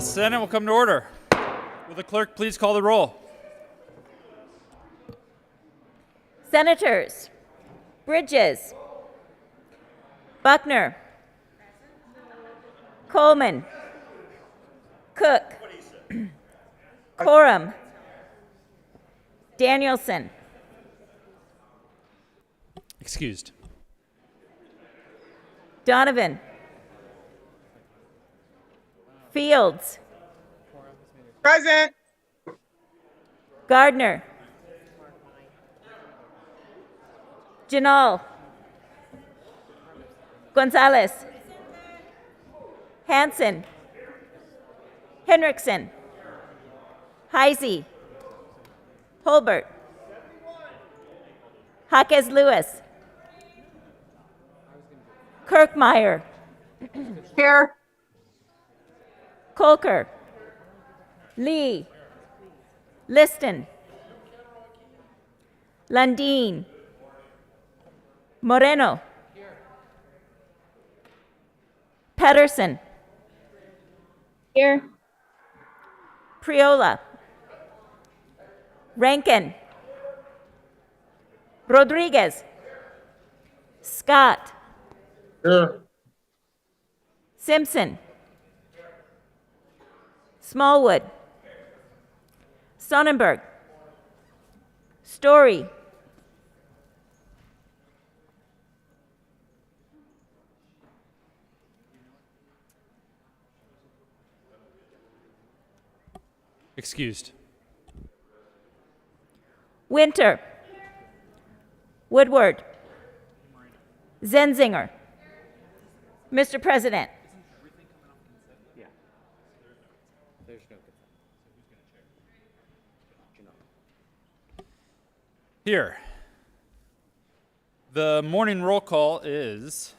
Senate will come to order. Will the clerk please call the roll? Senators Bridges, Buckner, Coleman, Cook, Coram, Danielson, Excused. Donovan, Fields, Present. Gardner, Janal, Gonzalez, Hanson, Henriksen, Heisey, Holbert, Jaquez Lewis, Kirkmeyer, Here. Kolker, Lee, Liston, Lundin, Moreno, Pedersen, Here. Priola, Rankin, Rodriguez, Scott, Here. Simpson, Smallwood, Sonnenberg, Story, Excused. Winter, Woodward, Zenzinger. Mr. President, Here. The morning roll call is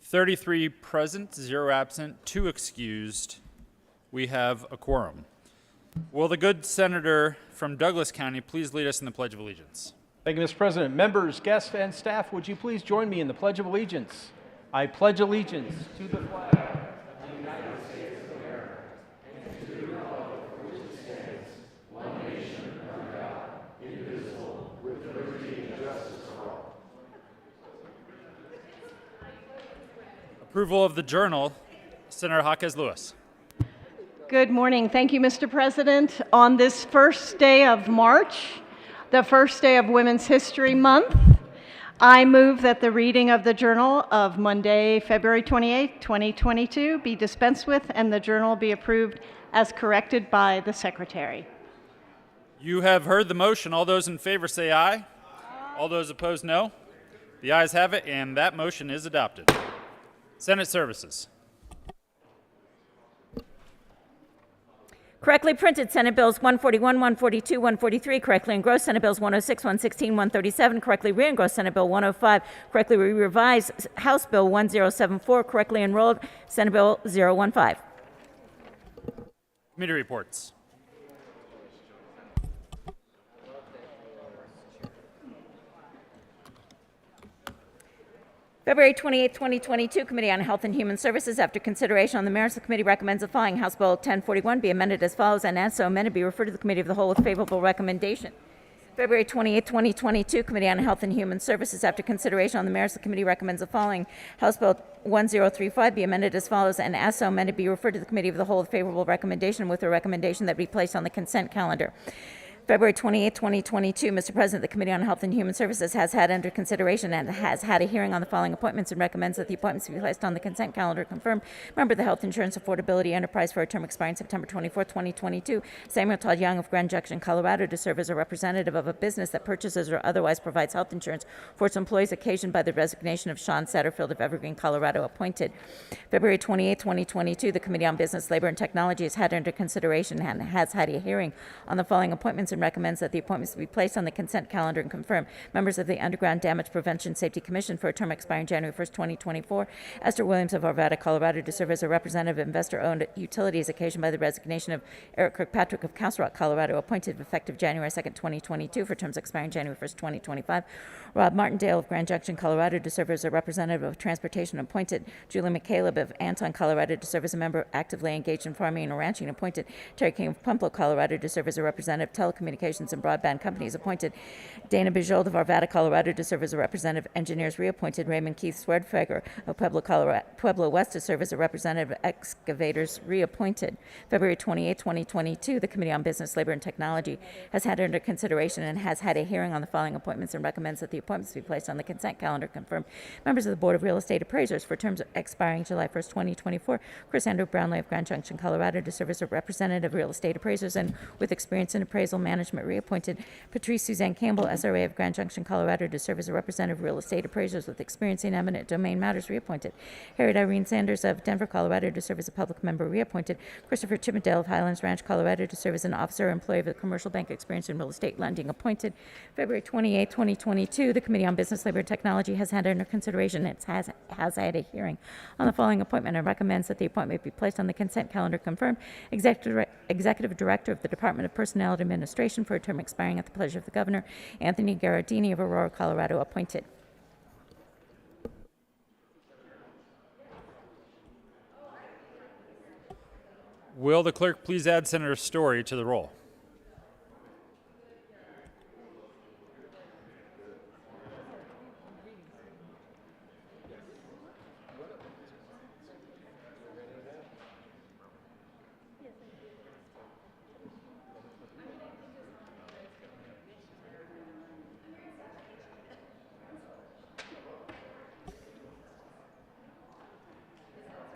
33 present, 0 absent, 2 excused. We have a quorum. Will the good senator from Douglas County please lead us in the Pledge of Allegiance? Thank you, Mr. President. Members, guests, and staff, would you please join me in the Pledge of Allegiance? I pledge allegiance to the flag. Approval of the journal, Senator Jaquez Lewis. Good morning. Thank you, Mr. President. On this first day of March, the first day of Women's History Month, I move that the reading of the journal of Monday, February 28, 2022 be dispensed with and the journal be approved as corrected by the Secretary. You have heard the motion. All those in favor say aye. All those opposed, no. The ayes have it, and that motion is adopted. Senate Services. correctly printed Senate Bills 141, 142, 143, correctly engrossed Senate Bills 106, 116, 137, correctly re-engrossed Senate Bill 105, correctly revised House Bill 1074, correctly enrolled Senate Bill 015. Committee reports. February 28, 2022, Committee on Health and Human Services. After consideration on the merits, the committee recommends the following. House Bill 1041 be amended as follows, and as so amended, be referred to the Committee of the Whole with favorable recommendation. February 28, 2022, Committee on Health and Human Services. After consideration on the merits, the committee recommends the following. House Bill 1035 be amended as follows, and as so amended, be referred to the Committee of the Whole with favorable recommendation, with a recommendation that be placed on the consent calendar. February 28, 2022, Mr. President, the Committee on Health and Human Services has had under consideration and has had a hearing on the following appointments and recommends that the appointments be placed on the consent calendar. Confirmed member of the Health Insurance Affordability Enterprise for a term expiring September 24, 2022, Samuel Todd Young of Grand Junction, Colorado, to serve as a representative of a business that purchases or otherwise provides health insurance for its employees occasioned by the resignation of Sean Satterfield of Evergreen, Colorado, appointed. February 28, 2022, the Committee on Business, Labor, and Technology has had under consideration and has had a hearing on the following appointments appointments and recommends that the appointments be placed on the consent calendar and confirmed. Members of the Underground Damage Prevention Safety Commission for a term expiring January 1st, 2024. Esther Williams of Arvada, Colorado, to serve as a representative of investor-owned utilities occasioned by the resignation of Eric Kirkpatrick of Castle Rock, Colorado, appointed effective January 2nd, 2022, for terms expiring January 1st, 2025. Rob Martindale of Grand Junction, Colorado, to serve as a representative of transportation, appointed. Julie McCaleb of Anton, Colorado, to serve as a member actively engaged in farming and ranching, appointed. Terry King of Pumplo, Colorado, to serve as a representative of telecommunications and broadband companies, appointed. Dana Bijold of Arvada, Colorado, to serve as a representative of engineers, reappointed. Raymond Keith Swerdfager of Pueblo West, to serve as a representative of excavators, reappointed. February 28, 2022, the Committee on Business, Labor, and Technology has had under consideration and has had a hearing on the following appointments and recommends that the appointments be placed on the consent calendar. Confirmed. Members of the Board of Real Estate Appraisers for terms expiring July 1st, 2024. Chris Andrew Brownlee of Grand Junction, Colorado, to serve as a representative of Real Estate Appraisers and with experience in appraisal management, reappointed. Patrice Suzanne Campbell, SRA of Grand Junction, Colorado, to serve as a representative of Real Estate Appraisers with experience in eminent domain matters, reappointed. Harriet Irene Sanders of Denver, Colorado, to serve as a public member, reappointed. Christopher Chippendale of Highlands Ranch, Colorado, to serve as an officer or employee of a commercial bank experience in real estate lending, appointed. February 28, 2022, the Committee on Business, Labor, and Technology has had under consideration and has had a hearing on the following appointment and recommends that the appointment be placed on the consent calendar. Confirmed. Executive Director of the Department of Personnel and Administration for a term expiring at the pleasure of the Governor, Anthony Garadini of Aurora, Colorado, appointed. Will the clerk please add Senator Story to the roll?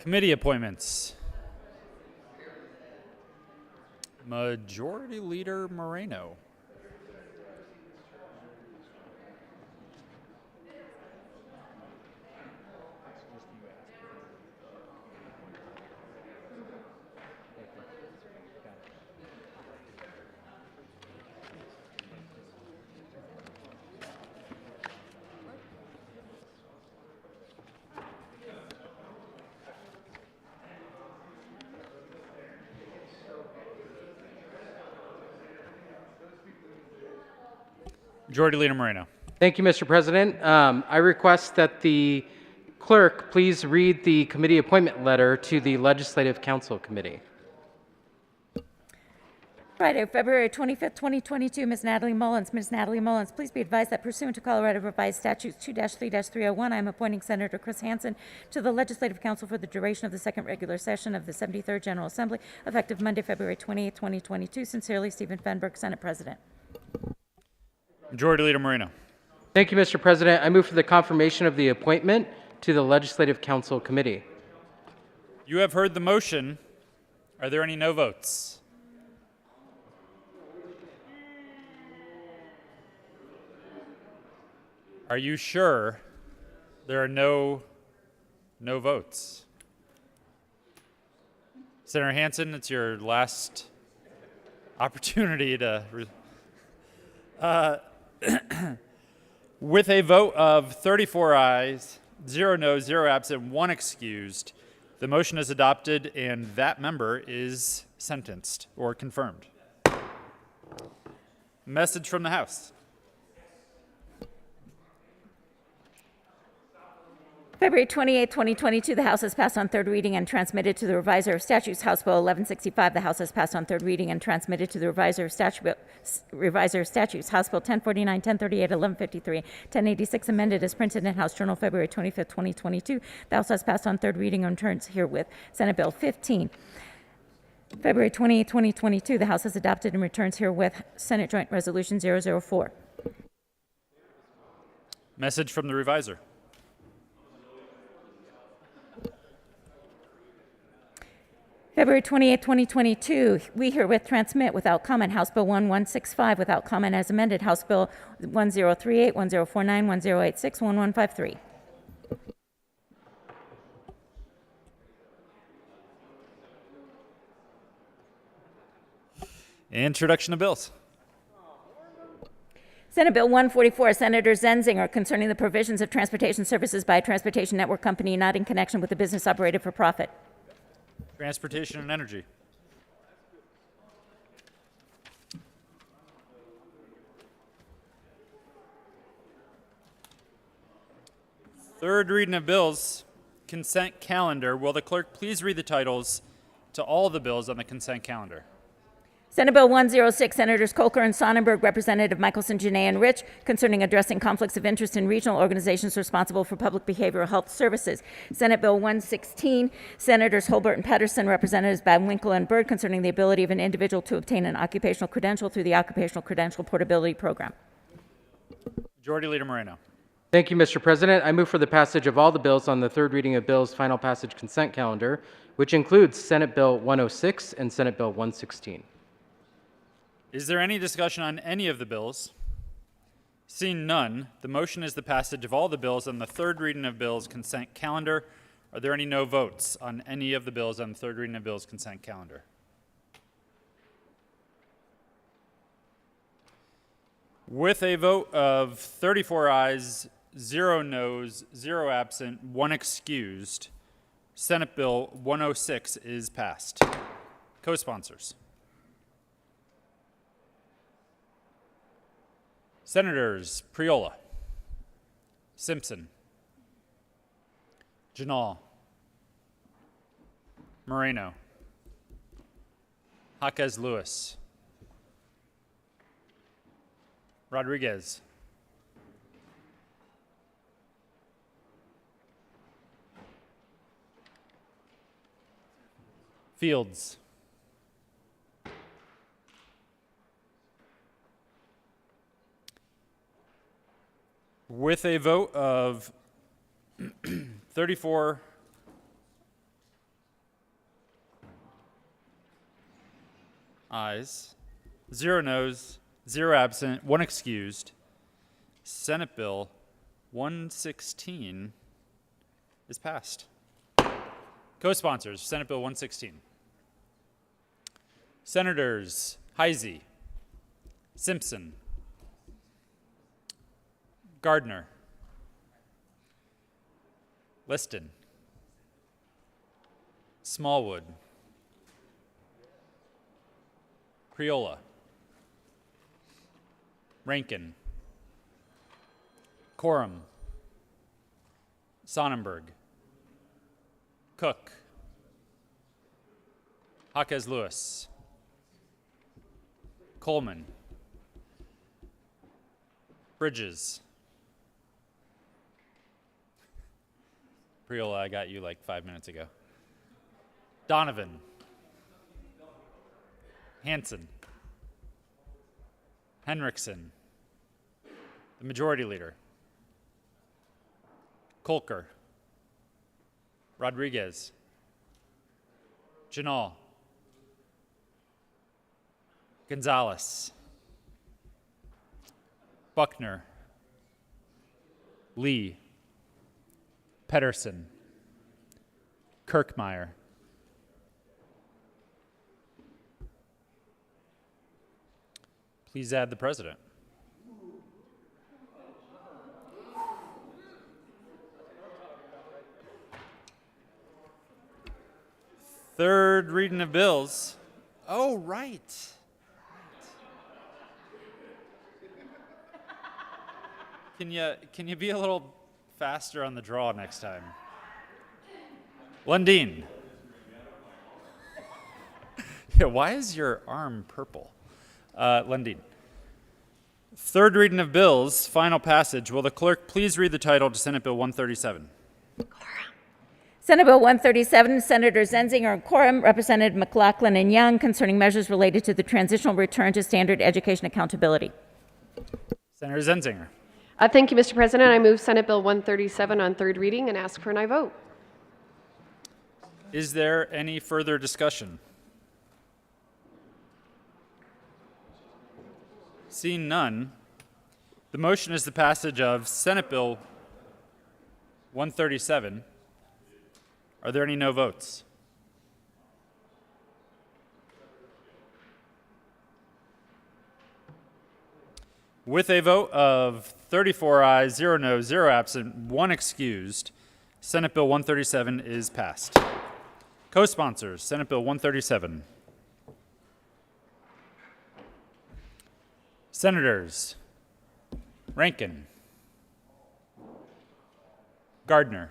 Committee appointments. Majority Leader Moreno. Majority Leader Moreno. Thank you, Mr. President. I request that the clerk please read the committee appointment letter to the Legislative Council Committee. Friday, February 25th, 2022, Ms. Natalie Mullins. Ms. Natalie Mullins, please be advised that pursuant to Colorado Revised Statutes 2-3-301, I am appointing Senator Chris Hansen to the Legislative Council for the duration of the second regular session of the 73rd General Assembly, effective Monday, February 28th, 2022. Sincerely, Stephen Fenberg, Senate President. Majority Leader Moreno. Thank you, Mr. President. I move for the confirmation of the appointment to the Legislative Council Committee. You have heard the motion. Are there any no votes? Are you sure there are no votes? Senator Hansen, it's your last opportunity to... With a vote of 34 ayes, 0 noes, 0 absent, 1 excused, the motion is adopted and that member is sentenced or confirmed. Message from the House. February 28, 2022, the House has passed on third reading and transmitted to the Reviser of Statutes, House Bill 1165. The House has passed on third reading and transmitted to the Reviser of Statutes, House Bill 1049, 1038, 1153, 1086, amended as printed in House Journal, February 25, 2022. The House has passed on third reading and returns herewith. Senate Bill 15. February 28, 2022, the House has adopted and returns herewith Senate Joint Resolution 004. Message from the Reviser. February 28, 2022, we herewith transmit without comment House Bill 1165 without comment as amended, House Bill 1038, 1049, 1086, 1153. Introduction of bills. Senate Bill 144, Senator Zenzinger, concerning the provisions of transportation services by a transportation network company not in connection with a business operated for profit. Transportation and Energy. Third reading of bills, consent calendar. Will the clerk please read the titles to all the bills on the consent calendar? Senate Bill 106, Senators Kolker and Sonnenberg, Representative Michelson, Janae, and Rich, concerning addressing conflicts of interest in regional organizations responsible for public behavioral health services. Senate Bill 116, Senators Holbert and Pedersen, Representatives Badwinkle and Byrd, concerning the ability of an individual to obtain an occupational credential through the Occupational Credential Portability Program. Majority Leader Moreno. Thank you, Mr. President. I move for the passage of all the bills on the third reading of bills final passage consent calendar, which includes Senate Bill 106 and Senate Bill 116. Is there any discussion on any of the bills? Seeing none, the motion is the passage of all the bills on the third reading of bills consent calendar. Are there any no votes on any of the bills on the third reading of bills consent calendar? With a vote of 34 ayes, 0 noes, 0 absent, 1 excused, Senate Bill 106 is passed. Co-sponsors. Senators Priola, Simpson, Janal, Moreno, Jaquez Lewis, Rodriguez, Fields, with a vote of 34 ayes, 0 noes, 0 absent, 1 excused, Senate Bill 116 is passed. Co-sponsors, Senate Bill 116. Senators Heisey, Simpson, Gardner, Liston, Smallwood, Priola, Rankin, Coram, Sonnenberg, Cook, Jaquez Lewis, Coleman, Bridges, Priola, I got you like 5 minutes ago. Donovan, Hanson, Henriksen, the Majority Leader, Kolker, Rodriguez, Janal, Gonzalez, Buckner, Lee, Pedersen, Kirkmeyer, please add the president. Third reading of bills. Oh, right. Can you be a little faster on the draw next time? Lundin. Yeah, why is your arm purple? Lundin. Third reading of bills, final passage. Will the clerk please read the title to Senate Bill 137? Senate Bill 137, Senators Zenzinger and Coram, Representative McLaughlin and Young, concerning measures related to the transitional return to standard education accountability. Senator Zenzinger. Thank you, Mr. President. I move Senate Bill 137 on third reading and ask for an aye vote. Is there any further discussion? Seeing none, the motion is the passage of Senate Bill 137. Are there any no votes? With a vote of 34 ayes, 0 noes, 0 absent, 1 excused, Senate Bill 137 is passed. Co-sponsors, Senate Bill 137. Senators Rankin, Gardner,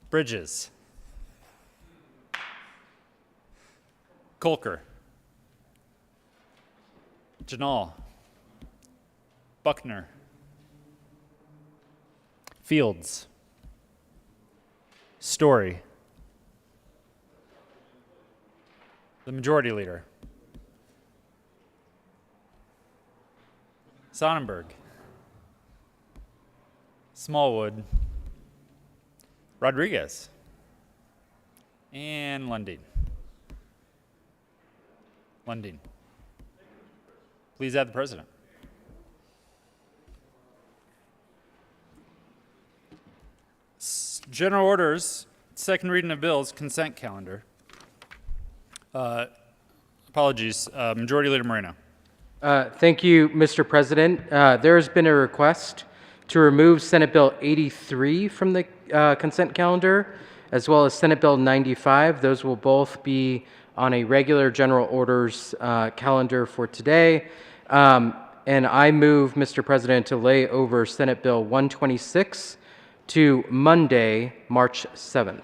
Bridges, Colker, Janal, Buckner, Fields, Story, the Majority Leader, Sonnenberg, Smallwood, Rodriguez, and Lundin. Lundin. Please add the president. General orders, second reading of bills, consent calendar. Apologies, Majority Leader Moreno. Thank you, Mr. President. There has been a request to remove Senate Bill 83 from the consent calendar, as well as Senate Bill 95. Those will both be on a regular general orders calendar for today. And I move, Mr. President, to lay over Senate Bill 126 to Monday, March 7th.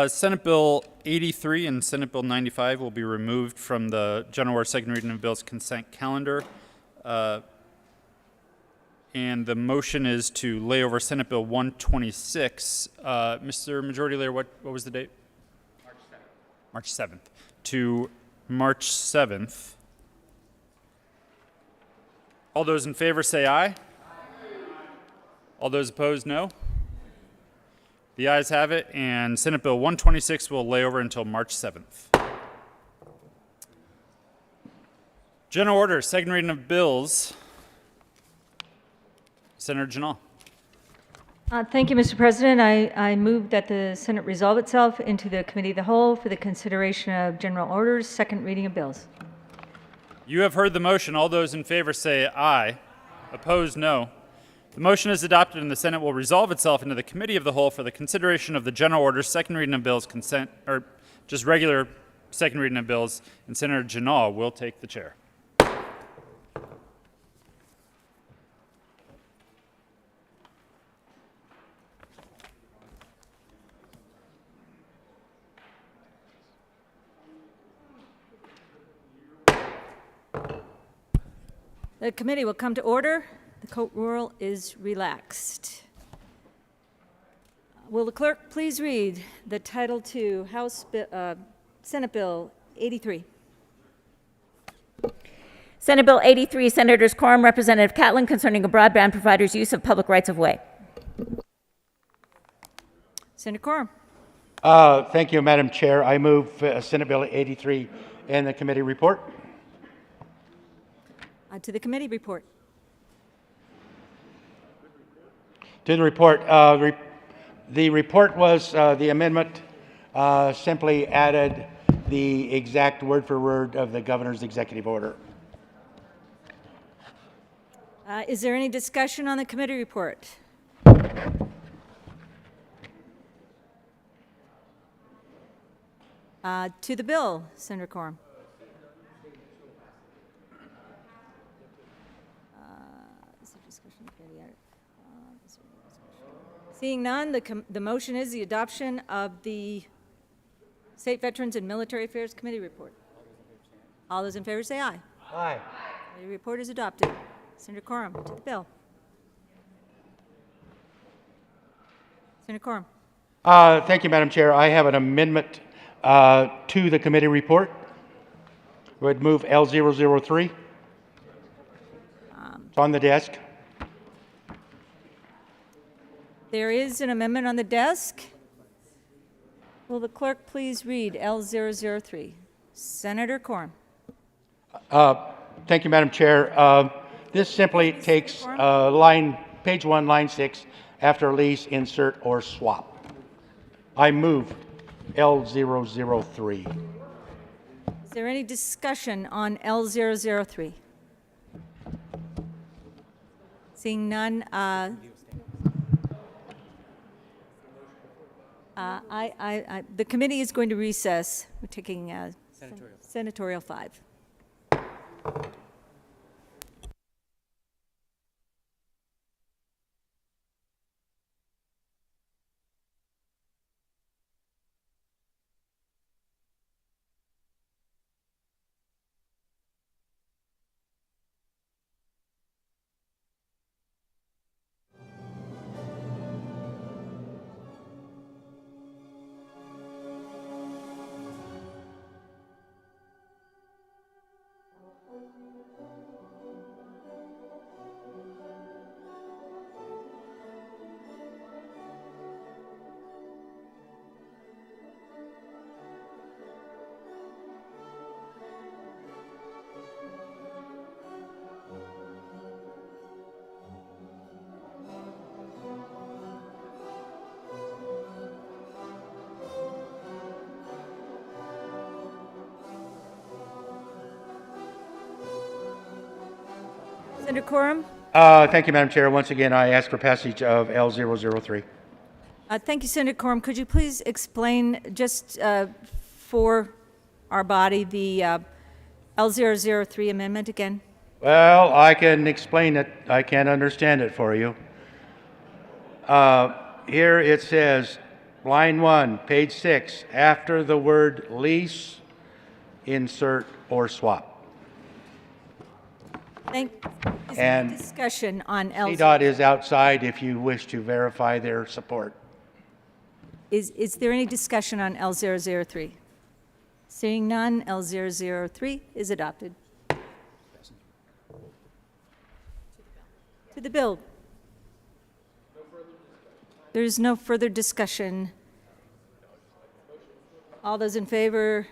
Senate Bill 83 and Senate Bill 95 will be removed from the general order second reading of bills consent calendar. And the motion is to lay over Senate Bill 126. Mr. Majority Leader, what was the date? March 7th. To March 7th. All those in favor say aye. All those opposed, no. The ayes have it, and Senate Bill 126 will lay over until March 7th. General order, second reading of bills. Senator Janal. Thank you, Mr. President. I move that the Senate resolve itself into the Committee of the Whole for the consideration of general orders, second reading of bills. You have heard the motion. All those in favor say aye. Opposed, no. The motion is adopted and the Senate will resolve itself into the Committee of the Whole for the consideration of the general orders, second reading of bills, consent, or just regular second reading of bills, and Senator Janal will take the chair. The committee will come to order. The court rule is relaxed. Will the clerk please read the title to Senate Bill 83? Senate Bill 83, Senators Quorum, Representative Catlin, concerning a broadband provider's use of public rights-of-way. Senator Quorum. Thank you, Madam Chair. I move Senate Bill 83 and the committee report. To the committee report. To the report. The report was the amendment simply added the exact word for word of the governor's executive order. Is there any discussion on the committee report? To the bill, Senator Quorum. Seeing none, the motion is the adoption of the State Veterans and Military Affairs Committee report. All those in favor say aye. Aye. The report is adopted. Senator Quorum, to the bill. Senator Quorum. Thank you, Madam Chair. I have an amendment to the committee report. Would move L003. It's on the desk. There is an amendment on the desk. Will the clerk please read L003? Senator Quorum. Thank you, Madam Chair. This simply takes page 1, line 6, after lease, insert, or swap. I move L003. Is there any discussion on L003? Seeing none, the committee is going to recess. We're taking senatorial 5. Senator Quorum? Thank you, Madam Chair. Once again, I ask for passage of L003. Thank you, Senator Quorum. Could you please explain just for our body the L003 amendment again? Well, I can explain it. I can't understand it for you. Here it says, line 1, page 6, after the word lease, insert or swap. Is there And any discussion on L003? CDOT is outside if you wish to verify their support. Is there any discussion on L003? Seeing none, L003 is adopted. To the bill. There is no further discussion. All those in favor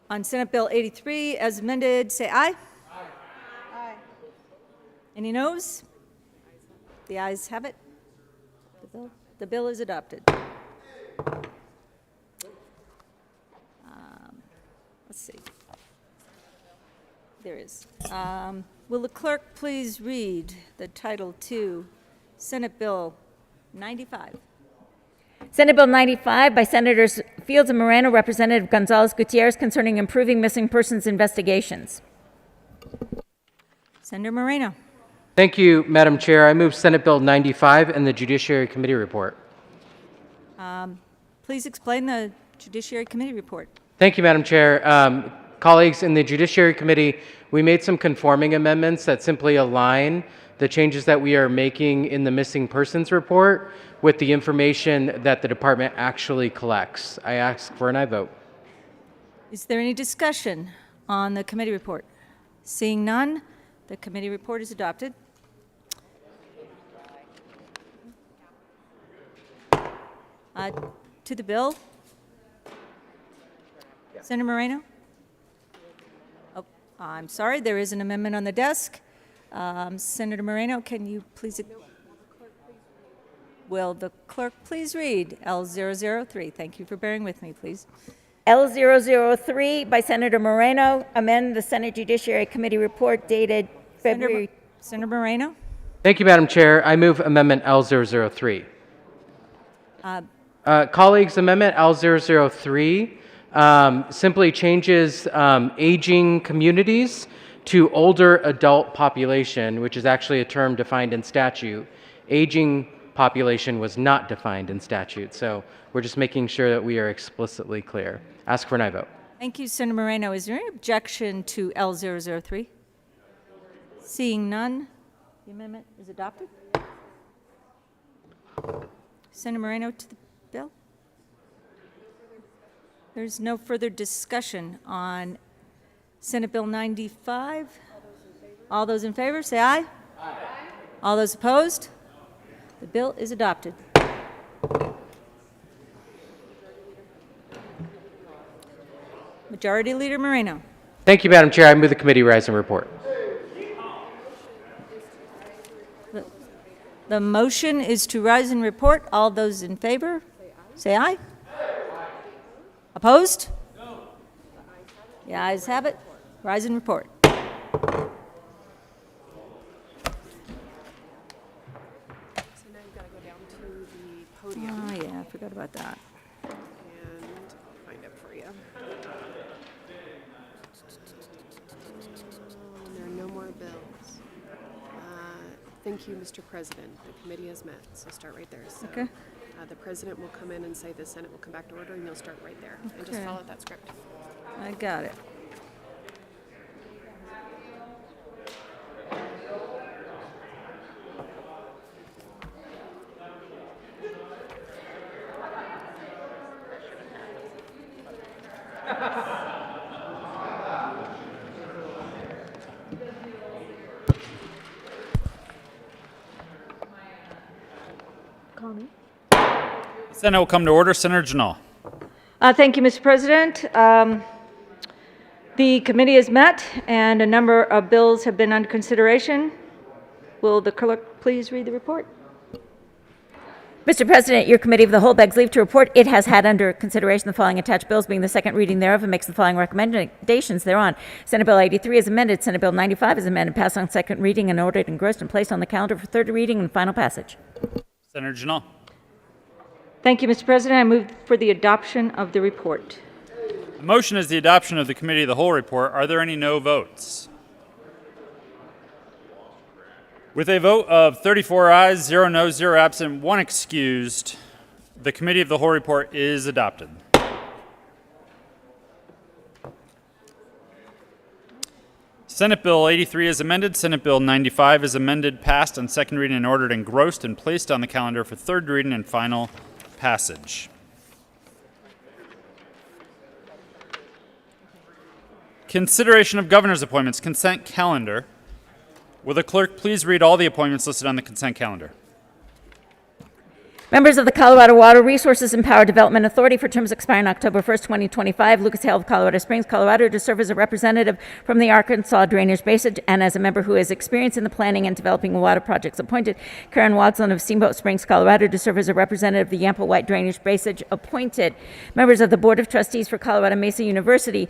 on Senate Bill 83 as amended, say aye. Aye. Any noes? The ayes have it. The bill is adopted. Let's see. There is. Will the clerk please read the Title II, Senate Bill 95? Senate Bill 95 by Senators Fields and Moreno, Representative Gonzalez Gutierrez, concerning improving missing persons investigations. Senator Moreno. Thank you, Madam Chair. I move Senate Bill 95 and the Judiciary Committee report. Please explain the Judiciary Committee report. Thank you, Madam Chair. Colleagues, in the Judiciary Committee, we made some conforming amendments that simply align the changes that we are making in the missing persons report with the information that the department actually collects. I ask for an aye vote. Is there any discussion on the committee report? Seeing none, the committee report is adopted. To the bill. Senator Moreno? Oh, I'm sorry, there is an amendment on the desk. Senator Moreno, can you please... Will the clerk please read L003? Thank you for bearing with me, please. L003 by Senator Moreno, amend the Senate Judiciary Committee report dated February... Senator Moreno? Thank you, Madam Chair. I move Amendment L003. Colleagues, Amendment L003 simply changes aging communities to older adult population, which is actually a term defined in statute. Aging population was not defined in statute, so we're just making sure that we are explicitly clear. Ask for an aye vote. Thank you, Senator Moreno. Is there any objection to L003? Seeing none, the amendment is adopted. Senator Moreno to the bill. There's no further discussion on Senate Bill 95. All those in favor, say aye. Aye. All those opposed? The bill is adopted. Majority Leader Moreno. Thank you, Madam Chair. I move the committee rise and report. The motion is to rise and report. All those in favor, say aye. Opposed? No. The ayes have it. Rise and report. So now you've got to go down to the podium Oh, yeah, I forgot about that. and I'll find it for you. There are no more bills. Thank you, Mr. President. The committee has met, so start right there. So, Okay. the president will come in and say the Senate will come back to order, and you'll start right there. And just Okay. follow that script. I got it. The Senate will come to order. Senator Janal. Thank you, Mr. President. The committee has met, and a number of bills have been under consideration. Will the clerk please read the report? Mr. President, your Committee of the Whole begs leave to report it has had under consideration the following attached bills, being the second reading thereof, and makes the following recommendations thereon. Senate Bill 83 is amended. Senate Bill 95 is amended, passed on second reading and ordered engrossed and placed on the calendar for third reading and final passage. Senator Janal. Thank you, Mr. President. I move for the adoption of the report. The motion is the adoption of the Committee of the Whole report. Are there any no votes? With a vote of 34 ayes, 0 noes, 0 absent, 1 excused, the Committee of the Whole report is adopted. Senate Bill 83 is amended. Senate Bill 95 is amended, passed on second reading and ordered engrossed and placed on the calendar for third reading and final passage. Consideration of governor's appointments, consent calendar. Will the clerk please read all the appointments listed on the consent calendar? Members of the Colorado Water Resources and Power Development Authority for terms expiring October 1st, 2025. Lucas Hale of Colorado Springs, Colorado, to serve as a representative from the Arkansas Drainage Basin and as a member who has experience in the planning and developing of water projects. Appointed. Karen Wadslin of Steamboat Springs, Colorado, to serve as a representative of the Yampa White Drainage Basin. Appointed. Members of the Board of Trustees for Colorado Mesa University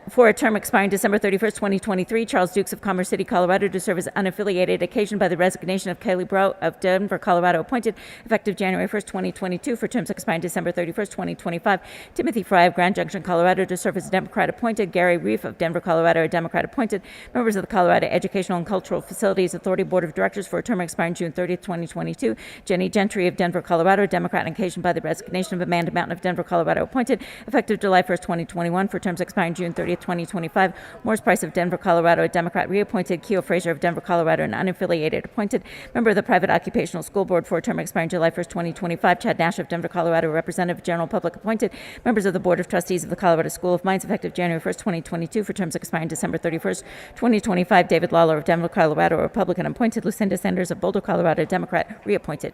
for a term expiring December 31st, 2023. Charles Dukes of Commerce City, Colorado, to serve as unaffiliated, occasioned by the resignation of Kaylee Bro of Denver, Colorado. Appointed effective January 1st, 2022, for terms expiring December 31st, 2025. Timothy Fry of Grand Junction, Colorado, to serve as a Democrat appointed. Gary Reef of Denver, Colorado, a Democrat appointed. Members of the Colorado Educational and Cultural Facilities Authority Board of Directors for a term expiring June 30th, 2022. Jenny Gentry of Denver, Colorado, a Democrat, and occasioned by the resignation of Amanda Mountain of Denver, Colorado, appointed. Effective July 1st, 2021, for terms expiring June 30th, 2025. Morris Price of Denver, Colorado, a Democrat, reappointed. Keo Fraser of Denver, Colorado, an unaffiliated appointed. Member of the Private Occupational School Board for a term expiring July 1st, 2025. Chad Nash of Denver, Colorado, representative general public appointed. Members of the Board of Trustees of the Colorado School of Mines, effective January 1st, 2022, for terms expiring December 31st, 2025. David Lawler of Denver, Colorado, a Republican appointed. Lucinda Sanders of Boulder, Colorado, Democrat, reappointed.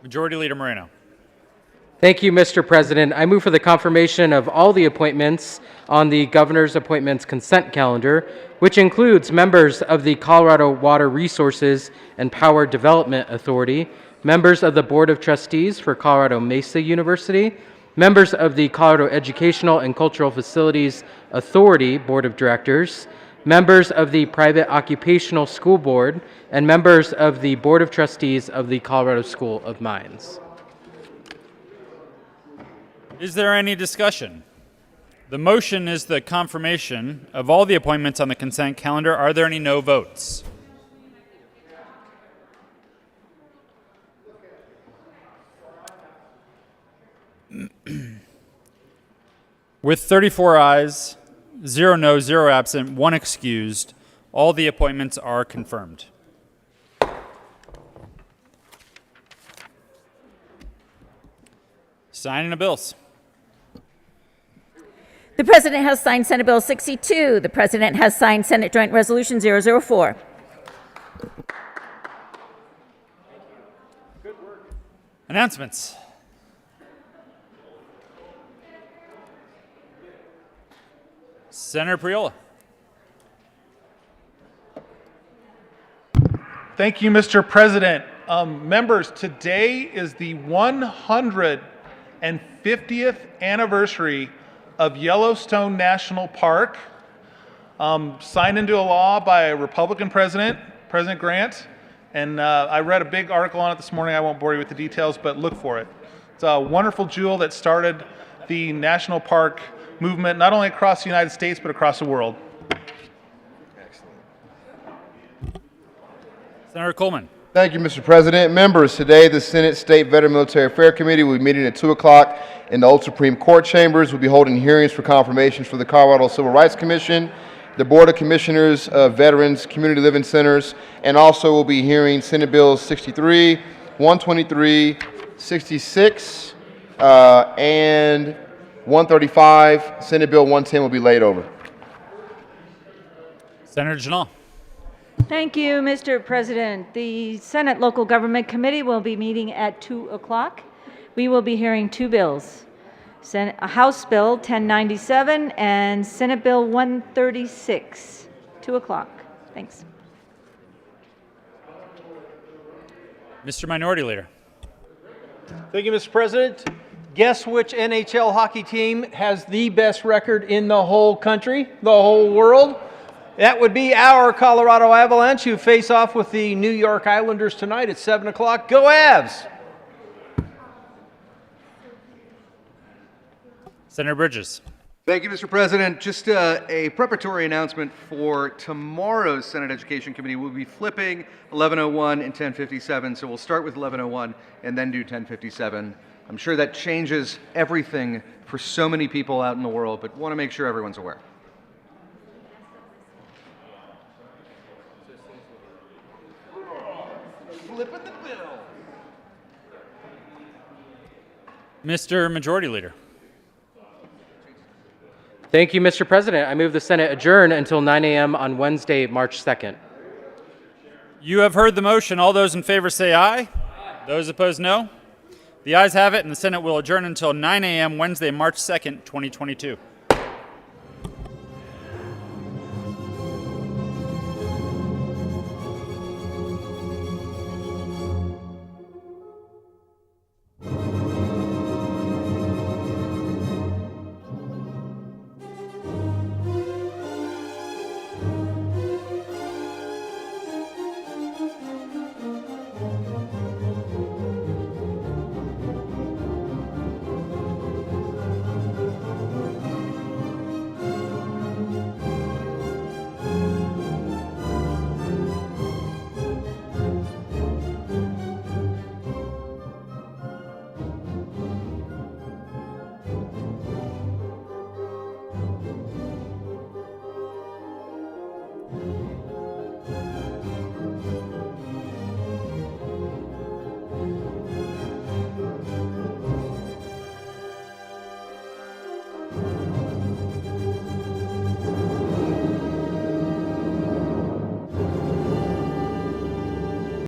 Majority Leader Moreno. Thank you, Mr. President. I move for the confirmation of all the appointments on the governor's appointments consent calendar, which includes members of the Colorado Water Resources and Power Development Authority, members of the Board of Trustees for Colorado Mesa University, members of the Colorado Educational and Cultural Facilities Authority Board of Directors, members of the Private Occupational School Board, and members of the Board of Trustees of the Colorado School of Mines. Is there any discussion? The motion is the confirmation of all the appointments on the consent calendar. Are there any no votes? With 34 ayes, 0 noes, 0 absent, 1 excused, all the appointments are confirmed. Signing of bills. The President has signed Senate Bill 62. The President has signed Senate Joint Resolution 004. Announcements. Senator Priola. Thank you, Mr. President. Members, today is the 150th anniversary of Yellowstone National Park, signed into a law by a Republican president, President Grant. And I read a big article on it this morning. I won't bore you with the details, but look for it. It's a wonderful jewel that started the national park movement, not only across the United States, but across the world. Senator Coleman. Thank you, Mr. President. Members, today the Senate State Veteran Military Affairs Committee will be meeting at 2 o'clock in the Old Supreme Court chambers. We'll be holding hearings for confirmations for the Colorado Civil Rights Commission, the Board of Commissioners of Veterans Community Living Centers, and also we'll be hearing Senate Bills 63, 123, 66, and 135. Senate Bill 110 will be laid over. Senator Janal. Thank you, Mr. President. The Senate Local Government Committee will be meeting at 2 o'clock. We will be hearing two bills, House Bill 1097 and Senate Bill 136. 2 o'clock. Thanks. Mr. Minority Leader. Thank you, Mr. President. Guess which NHL hockey team has the best record in the whole country, the whole world? That would be our Colorado Avalanche, who face off with the New York Islanders tonight at 7 o'clock. Go Avs! Senator Bridges. Thank you, Mr. President. Just a preparatory announcement for tomorrow's Senate Education Committee. We'll be flipping 1101 and 1057, so we'll start with 1101 and then do 1057. I'm sure that changes everything for so many people out in the world, but want to make sure everyone's aware. Flipping the bill. Mr. Majority Leader. Thank you, Mr. President. I move the Senate adjourn until 9 a.m. on Wednesday, March 2nd. You have heard the motion. All those in favor say aye. Those opposed, no. The ayes have it, and the Senate will adjourn until 9 a.m. Wednesday, March 2nd, 2022.